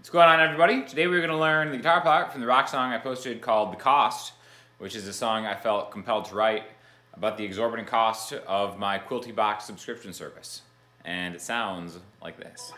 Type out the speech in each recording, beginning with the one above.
What's going on, everybody? Today we're going to learn the guitar part from the rock song I posted called The Cost, which is a song I felt compelled to write about the exorbitant cost of my Quilty Box subscription service. And it sounds like this.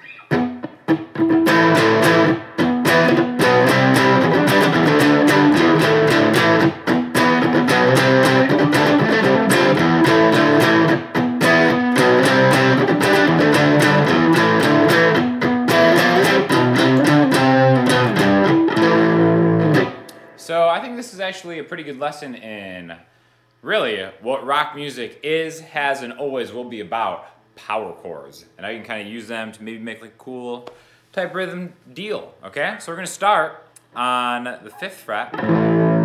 So I think this is actually a pretty good lesson in really what rock music is, has, and always will be about: power chords. And I can kind of use them to maybe make like a cool type rhythm deal, okay? So we're gonna start on the 5th fret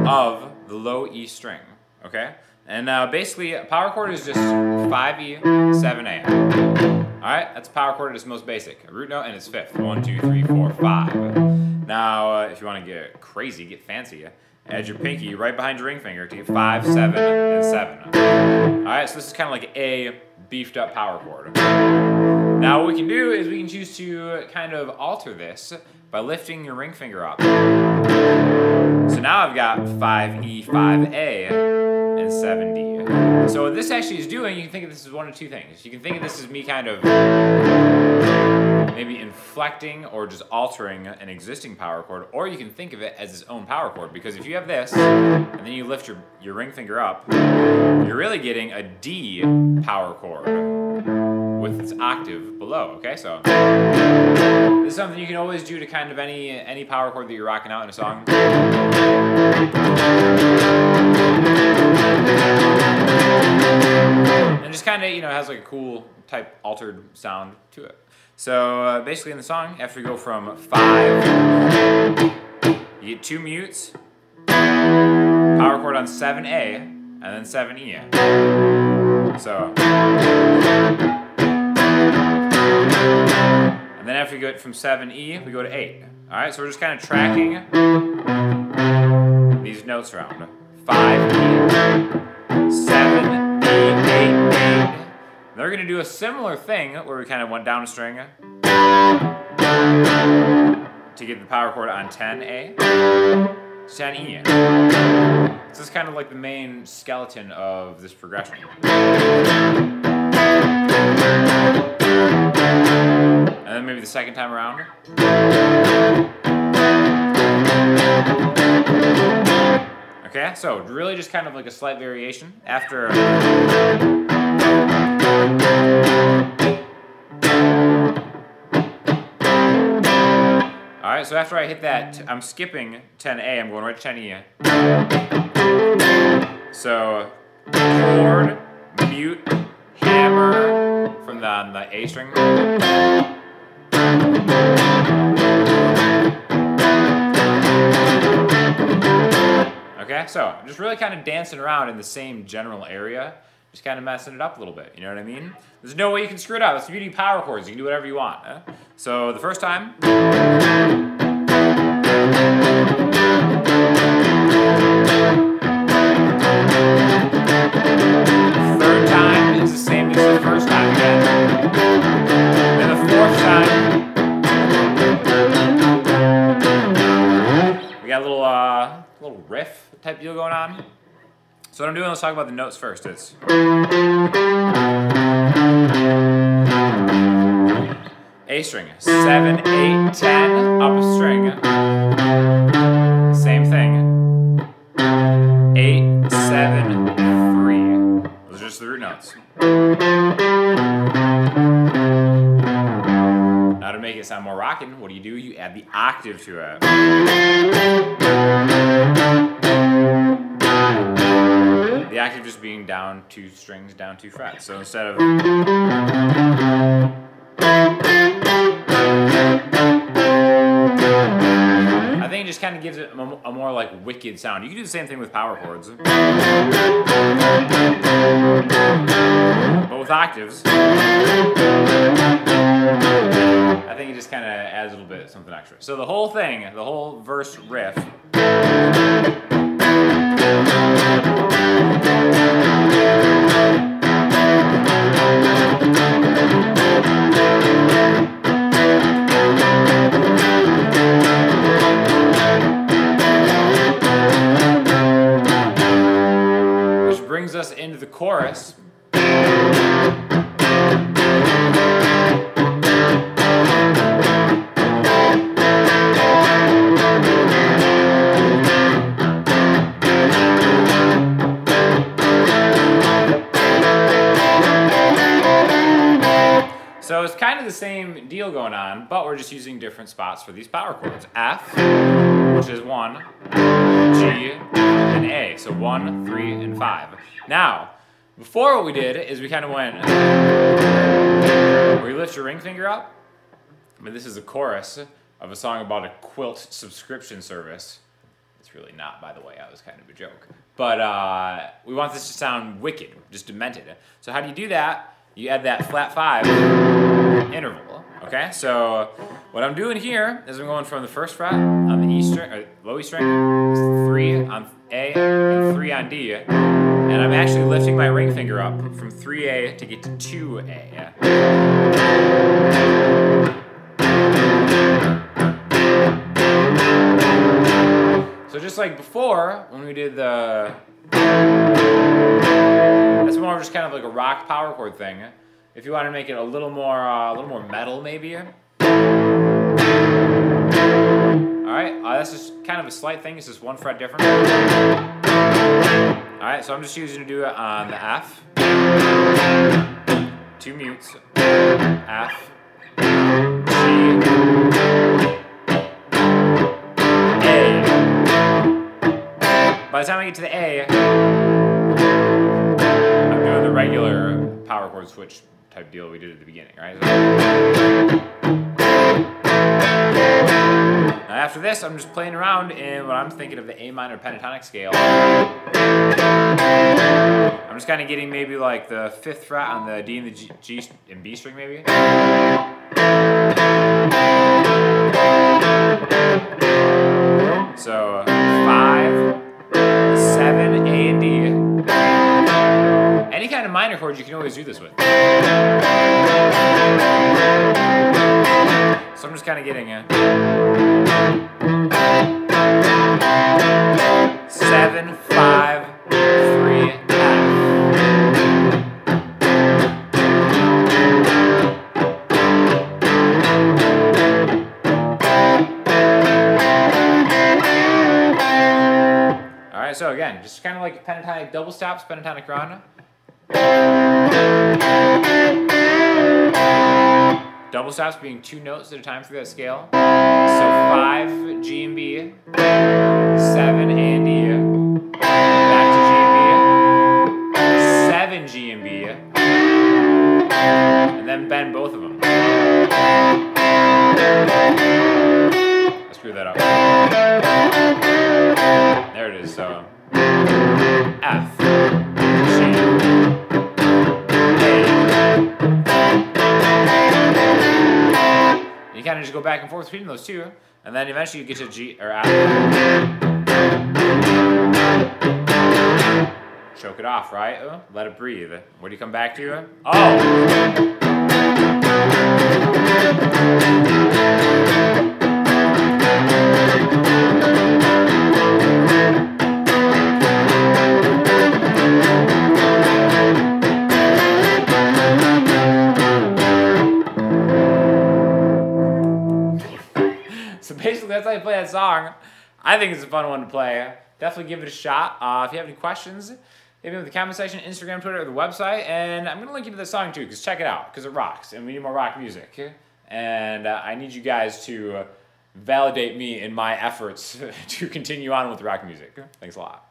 of the low E string, okay? And basically a power chord is just 5E, 7A. All right, that's a power chord at its most basic. A root note and its 5th. 1, 2, 3, 4, 5. Now, if you want to get crazy, get fancy, add your pinky right behind your ring finger to get 5, 7, and 7. All right, so this is kind of like a beefed up power chord. Now, what we can do is we can choose to kind of alter this by lifting your ring finger up. So now I've got 5E, 5A, and 7D. So what this actually is doing, you can think of this as one of two things. You can think of this as me kind of maybe inflecting or just altering an existing power chord, or you can think of it as its own power chord, because if you have this and then you lift your ring finger up, you're really getting a D power chord with its octave below, okay? So this is something you can always do to kind of any power chord that you're rocking out in a song. And just kind of, you know, has like a cool type altered sound to it. So basically in the song, after we go from 5, you get 2 mutes, power chord on 7A, and then 7E. So, and then after we get from 7E, we go to 8. All right, so we're just kind of tracking these notes around. 5E, 7E, 8, 8. They're going to do a similar thing where we kind of went down a string to get the power chord on 10A, 10E. This is kind of like the main skeleton of this progression. And then maybe the second time around. Okay, so really just kind of like a slight variation after. Alright, so after I hit that, I'm skipping 10A, I'm going right to 10E. So, chord, mute, hammer from the A string. Okay, so I'm just really kind of dancing around in the same general area. Just kind of messing it up a little bit, you know what I mean? There's no way you can screw it up. That's the beauty of power chords. You can do whatever you want. So the first time. Third time is the same as the first time again. Then the fourth time. We got a little riff type deal going on. So what I'm doing, let's talk about the notes first. It's A string, 7, 8, 10, up a string. Same thing. 8, 7, 3. Those are just the root notes. Now to make it sound more rockin', what do? You add the octave to it. The octave just being down 2 strings, down 2 frets. So instead of I think it just kind of gives it a more like wicked sound. You can do the same thing with power chords, but with octaves, I think it just kind of adds a little bit something extra. So the whole thing, the whole verse riff. chorus. So it's kind of the same deal going on, but we're just using different spots for these power chords. F, which is 1, G, and A. So 1, 3, and 5. Now, before what we did is we kind of went, where you lift your ring finger up. I mean, this is a chorus of a song about a quilt subscription service. It's really not, by the way. That was kind of a joke. But we want this to sound wicked, just demented. So how do you do that? You add that flat 5 interval, okay? So what I'm doing here is I'm going from the first fret on the E string, or low E string, 3 on A, and 3 on D, and I'm actually lifting my ring finger up from 3A to get to 2A. So just like before, when we did the... That's more just kind of like a rock power chord thing. If you want to make it a little more metal, maybe. All right, that's just kind of a slight thing. It's just 1 fret different. All right, so I'm just choosing to do it on the F, 2 mutes, F, G, A. By the time I get to the A, I'm doing the regular power chord switch type deal we did at the beginning, right? So, now after this, I'm just playing around in what I'm thinking of the A minor pentatonic scale. I'm just kind of getting maybe like the 5th fret on the D and the G and B string maybe. So 5, 7, A and D. Any kind of minor chord you can always do this with. So I'm just kind of getting a 7, 5, 3, F. All right, so again, just kind of like pentatonic double stops, pentatonic run. Double stops being 2 notes at a time through that scale. So 5 G and B, 7 A and D, back to G and B, 7 G and B, and then bend both of them. Let's screw that up. There it is. So F, G, you kind of just go back and forth between those two, and then eventually you get to G or F. Choke it off, right? Let it breathe. What do you come back to? Oh! So basically, that's how you play that song. I think it's a fun one to play. Definitely give it a shot. If you have any questions, hit me in the comment section, Instagram, Twitter, or the website. And I'm going to link you to this song too, because check it out, because it rocks. And we need more rock music. And I need you guys to validate me in my efforts to continue on with rock music. Thanks a lot.